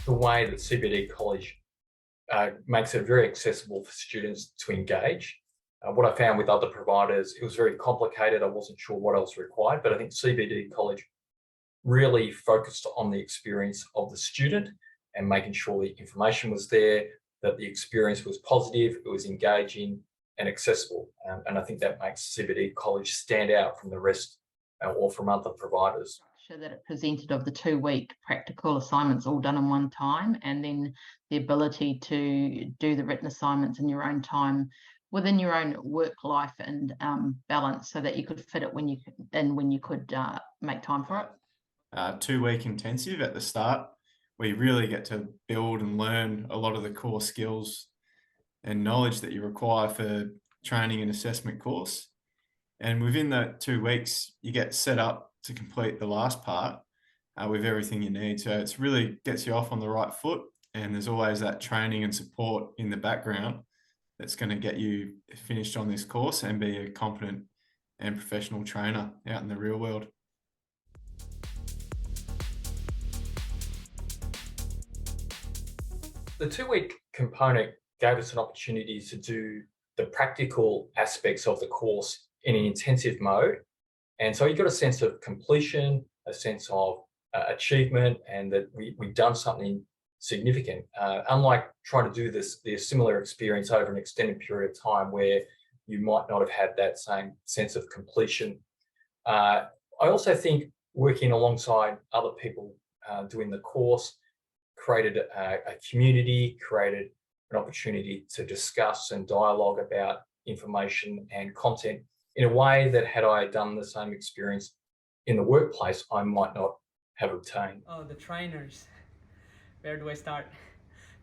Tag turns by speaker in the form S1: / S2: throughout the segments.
S1: the way that CBD College makes it very accessible for students to engage. What I found with other providers, it was very complicated. I wasn't sure what else required, but I think CBD College really focused on the experience of the student and making sure the information was there, that the experience was positive, it was engaging and accessible. And I think that makes CBD College stand out from the rest or from other providers.
S2: Structure that it presented of the 2-week practical assignments all done in one time, and then the ability to do the written assignments in your own time within your own work life and balance, so that you could fit it when you could make time for it.
S3: 2-week intensive at the start, where you really get to build and learn a lot of the core skills and knowledge that you require for training and assessment course. And within that 2 weeks, you get set up to complete the last part with everything you need. So it's really gets you off on the right foot, and there's always that training and support in the background that's going to get you finished on this course and be a competent and professional trainer out in the real world.
S1: The 2-week component gave us an opportunity to do the practical aspects of the course in an intensive mode. And so you got a sense of completion, a sense of achievement, and that we've done something significant. Unlike trying to do the similar experience over an extended period of time where you might not have had that same sense of completion. I also think working alongside other people doing the course created a community, created an opportunity to discuss and dialogue about information and content in a way that, had I done the same experience in the workplace, I might not have obtained.
S4: Oh, the trainers. Where do I start?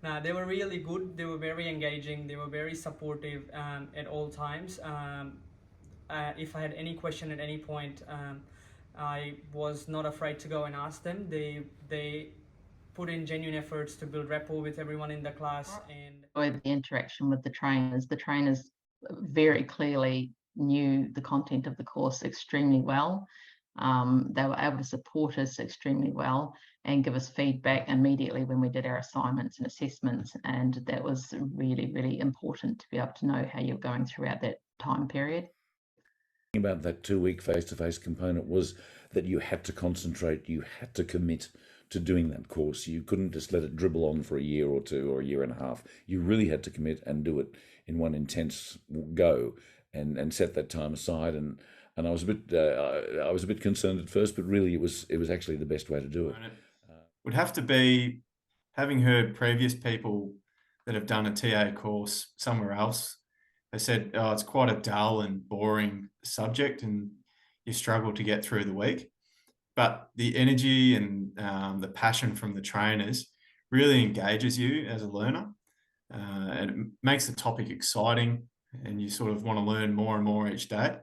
S4: Now, they were really good. They were very engaging. They were very supportive at all times. If I had any question at any point, I was not afraid to go and ask them. They put in genuine efforts to build rapport with everyone in the class. And
S2: With the interaction with the trainers very clearly knew the content of the course extremely well. They were able to support us extremely well and give us feedback immediately when we did our assignments and assessments, and that was really, really important to be able to know how you're going throughout that time period.
S5: About that 2-week face-to-face component was that you had to concentrate, you had to commit to doing that course. You couldn't just let it dribble on for a year or two or a year and a half. You really had to commit and do it in one intense go and set that time aside. And I was a bit concerned at first, but really it was actually the best way to do it.
S3: Would have to be, having heard previous people that have done a TA course somewhere else, they said, oh, it's quite a dull and boring subject and you struggle to get through the week. But the energy and the passion from the trainers really engages you as a learner, and it makes the topic exciting, and you sort of want to learn more and more each day.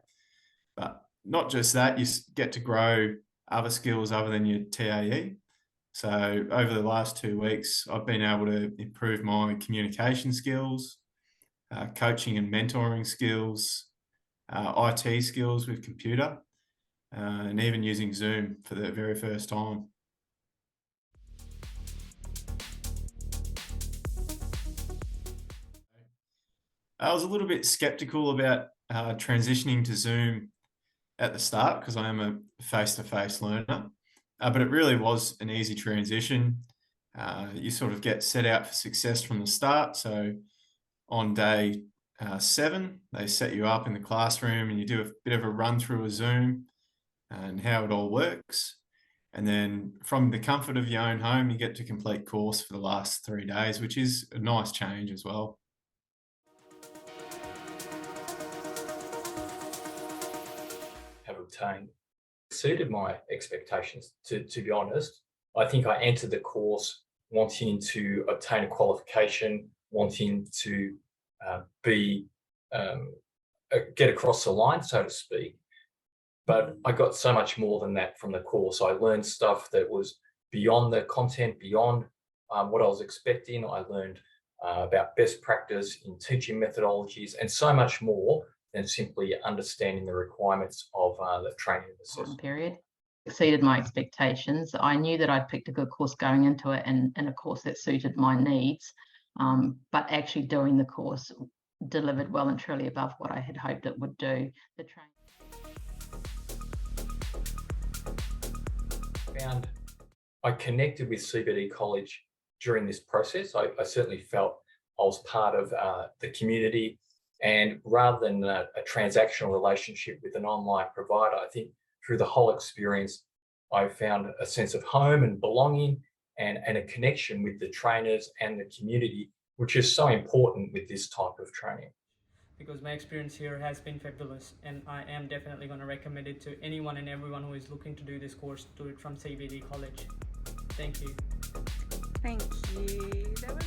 S3: But not just that, you get to grow other skills other than your TAE. So over the last 2 weeks, I've been able to improve my communication skills, coaching and mentoring skills, IT skills with computer, and even using Zoom for the very first time. I was a little bit skeptical about transitioning to Zoom at the start because I am a face-to-face learner, but it really was an easy transition. You sort of get set out for success from the start. So on day 7, they set you up in the classroom and you do a bit of a run through of Zoom and how it all works. And then from the comfort of your own home, you get to complete course for the last 3 days, which is a nice change as well.
S1: Have obtained exceeded my expectations, to be honest. I think I entered the course wanting to obtain a qualification, wanting to get across the line, so to speak. But I got so much more than that from the course. I learned stuff that was beyond the content, beyond what I was expecting. I learned about best practice in teaching methodologies and so much more than simply understanding the requirements of the training and assessment
S2: Period. exceeded my expectations. I knew that I'd picked a good course going into it and a course that suited my needs, but actually doing the course delivered well and truly above what I had hoped it would do. The
S1: I connected with CBD College during this process. I certainly felt I was part of the community, and rather than a transactional relationship with an online provider, I think through the whole experience, I found a sense of home and belonging and a connection with the trainers and the community, which is so important with this type of training.
S4: Because my experience here has been fabulous, and I am definitely going to recommend it to anyone and everyone who is looking to do this course, do it from CBD College. Thank you.
S6: Thank you. That was